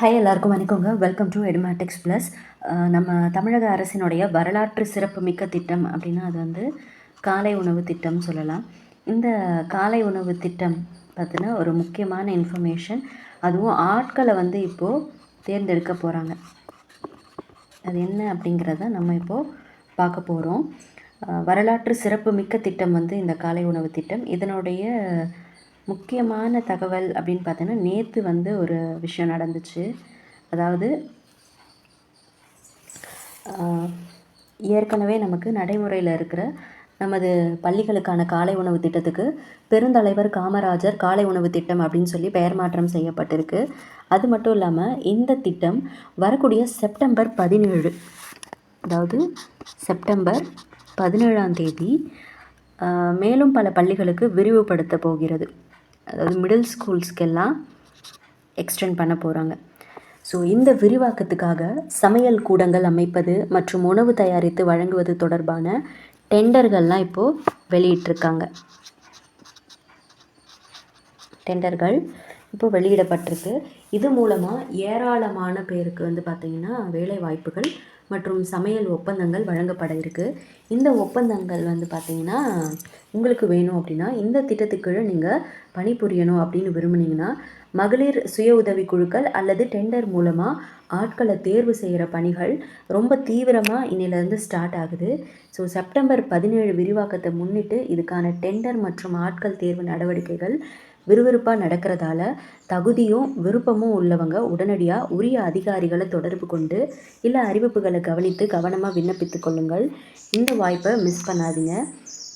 Hi எல்லாருக்கும் வணக்கங்க. Welcome to Edumatics plus. நம்ம தமிழக அரசினுடைய வரலாற்று சிறப்புமிக்க திட்டம் அப்படின்னா அது வந்து காலை உணவு திட்டம் சொல்லலாம். இந்த காலை உணவு திட்டம் பற்றின ஒரு முக்கியமான இன்ஃபர்மேஷன், அதுவும் ஆட்களை வந்து இப்போது தேர்ந்தெடுக்க போகிறாங்க. அது என்ன அப்படிங்கிறத நம்ம இப்போது பார்க்க போகிறோம். வரலாற்று சிறப்புமிக்க திட்டம் வந்து இந்த காலை உணவு திட்டம். இதனுடைய முக்கியமான தகவல் அப்படின்னு பார்த்தீங்கன்னா, நேற்று வந்து ஒரு விஷயம் நடந்துச்சு. அதாவது ஏற்கனவே நமக்கு நடைமுறையில் இருக்கிற நமது பள்ளிகளுக்கான காலை உணவு திட்டத்துக்கு பெருந்தலைவர் காமராஜர் காலை உணவு திட்டம் அப்படின்னு சொல்லி பெயர் மாற்றம் செய்யப்பட்டிருக்கு. அது மட்டும் இல்லாமல் இந்த திட்டம் வரக்கூடிய செப்டம்பர் 17, அதாவது செப்டம்பர் 17ஆம் தேதி மேலும் பல பள்ளிகளுக்கு விரிவுபடுத்த போகிறது. அதாவது மிடில் ஸ்கூல்ஸ்க்கெல்லாம் எக்ஸ்டெண்ட் பண்ண போகிறாங்க. ஸோ இந்த விரிவாக்கத்துக்காக சமையல் கூடங்கள் அமைப்பது மற்றும் உணவு தயாரித்து வழங்குவது தொடர்பான டெண்டர்கள்லாம் இப்போது வெளியிட்டிருக்காங்க. டெண்டர்கள் இப்போது வெளியிடப்பட்டிருக்கு. இது மூலமாக ஏராளமான பேருக்கு வந்து பார்த்திங்கன்னா வேலை வாய்ப்புகள் மற்றும் சமையல் ஒப்பந்தங்கள் வழங்கப்பட இருக்குது. இந்த ஒப்பந்தங்கள் வந்து பார்த்திங்கன்னா உங்களுக்கு வேணும் அப்படின்னா, இந்த திட்டத்துக்கு நீங்கள் பணிபுரியணும் அப்படின்னு விரும்புனீங்கன்னா, மகளிர் சுய உதவி குழுக்கள் அல்லது டெண்டர் மூலமாக ஆட்களை தேர்வு செய்கிற பணிகள் ரொம்ப தீவிரமாக இன்னிலேருந்து ஸ்டார்ட் ஆகுது. ஸோ செப்டம்பர் 17 விரிவாக்கத்தை முன்னிட்டு இதுக்கான டெண்டர் மற்றும் ஆட்கள் தேர்வு நடவடிக்கைகள் விறுவிறுப்பாக நடக்கிறதால தகுதியும் விருப்பமும் உள்ளவங்க உடனடியாக உரிய அதிகாரிகளை தொடர்பு கொண்டு இல்லை அறிவிப்புகளை கவனித்து கவனமாக விண்ணப்பித்து கொள்ளுங்கள். இந்த வாய்ப்பை மிஸ் பண்ணாதீங்க.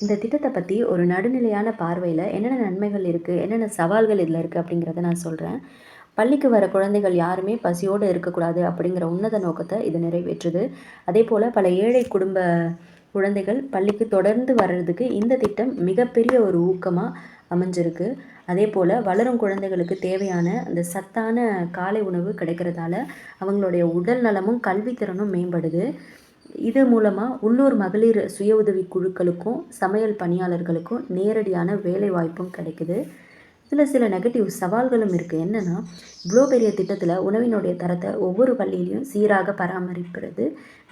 இந்த திட்டத்தை பற்றி ஒரு நடுநிலையான பார்வையில் என்னென்ன நன்மைகள் இருக்குது, என்னென்ன சவால்கள் இதில் இருக்குது அப்படிங்கிறத நான் சொல்கிறேன். பள்ளிக்கு வர குழந்தைகள் யாருமே பசியோடு இருக்கக்கூடாது அப்படிங்கிற உன்னத நோக்கத்தை இது நிறைவேற்றுது. அதே போல் பல ஏழை குடும்ப குழந்தைகள் பள்ளிக்கு தொடர்ந்து வர்றதுக்கு இந்த திட்டம் மிகப்பெரிய ஒரு ஊக்கமாக அமைஞ்சிருக்கு. அதே போல் வளரும் குழந்தைகளுக்கு தேவையான அந்த சத்தான காலை உணவு கிடைக்கிறதால அவங்களுடைய உடல் நலமும் கல்வித்திறனும் மேம்படுது. இது மூலமாக உள்ளூர் மகளிர் சுய உதவி குழுக்களுக்கும் சமையல் பணியாளர்களுக்கும் நேரடியான வேலை வாய்ப்பும் கிடைக்குது. இதில் சில நெகட்டிவ் சவால்களும் இருக்குது. என்னென்னா, இவ்வளோ பெரிய திட்டத்தில் உணவினுடைய தரத்தை ஒவ்வொரு பள்ளியிலையும் சீராக பராமரிப்பது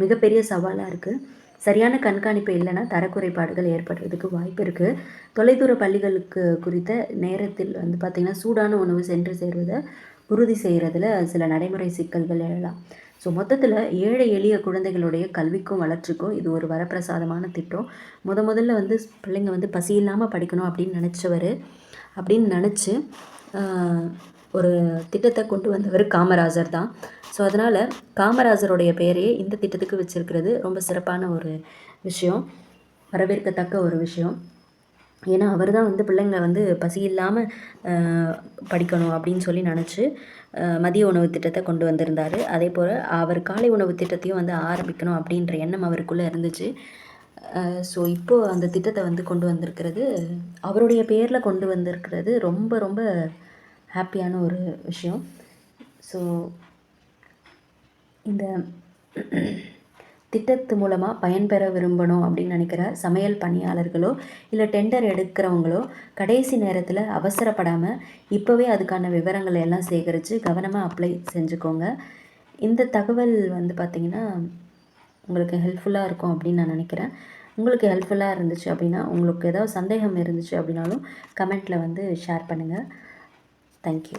மிகப்பெரிய சவாலாக இருக்குது. சரியான கண்காணிப்பு இல்லைன்னா தரக்குறைபாடுகள் ஏற்படுறதுக்கு வாய்ப்பு இருக்குது. தொலைதூர பள்ளிகளுக்கு குறித்த நேரத்தில் வந்து பார்த்திங்கன்னா சூடான உணவு சென்று சேர்வதை உறுதி செய்கிறதுல சில நடைமுறை சிக்கல்கள் எழலாம். ஸோ மொத்தத்தில் ஏழை எளிய குழந்தைகளுடைய கல்விக்கும் வளர்ச்சிக்கும் இது ஒரு வரப்பிரசாதமான திட்டம். முதல்ல வந்து பிள்ளைங்க வந்து பசி இல்லாமல் படிக்கணும் அப்படின்னு நினச்சி ஒரு திட்டத்தை கொண்டு வந்தவர் காமராஜர் தான். ஸோ அதனால் காமராஜருடைய பெயரையே இந்த திட்டத்துக்கு வச்சுருக்கிறது ரொம்ப சிறப்பான ஒரு விஷயம், வரவேற்கத்தக்க ஒரு விஷயம். ஏன்னா அவர் தான் வந்து பிள்ளைங்களை வந்து பசி இல்லாமல் படிக்கணும் அப்படின்னு சொல்லி நினச்சி மதிய உணவு திட்டத்தை கொண்டு வந்திருந்தார். அதே போல் அவர் காலை உணவு திட்டத்தையும் வந்து ஆரம்பிக்கணும் அப்படின்ற எண்ணம் அவருக்குள்ளே இருந்துச்சு. ஸோ இப்போது அந்த திட்டத்தை வந்து கொண்டு வந்திருக்கிறது, அவருடைய பேரில் கொண்டு வந்திருக்கிறது ரொம்ப ரொம்ப ஹாப்பியான ஒரு விஷயம். ஸோ இந்த திட்டத்து மூலமாக பயன்பெற விரும்பணும் அப்படின்னு நினைக்கிற சமையல் பணியாளர்களோ இல்லை டெண்டர் எடுக்கிறவங்களோ கடைசி நேரத்தில் அவசரப்படாமல் இப்போவே அதுக்கான விவரங்களை எல்லாம் சேகரித்து கவனமாக அப்ளை செஞ்சுக்கோங்க. இந்த தகவல் வந்து பார்த்திங்கன்னா உங்களுக்கு ஹெல்ப்ஃபுல்லாக இருக்கும் அப்படின்னு நான் நினைக்கிறேன். உங்களுக்கு ஹெல்ப்ஃபுல்லாக இருந்துச்சு அப்படின்னா, உங்களுக்கு ஏதாவது சந்தேகம் இருந்துச்சு அப்படின்னாலும் கமெண்ட்டில் வந்து ஷேர் பண்ணுங்கள். தேங்க்யூ.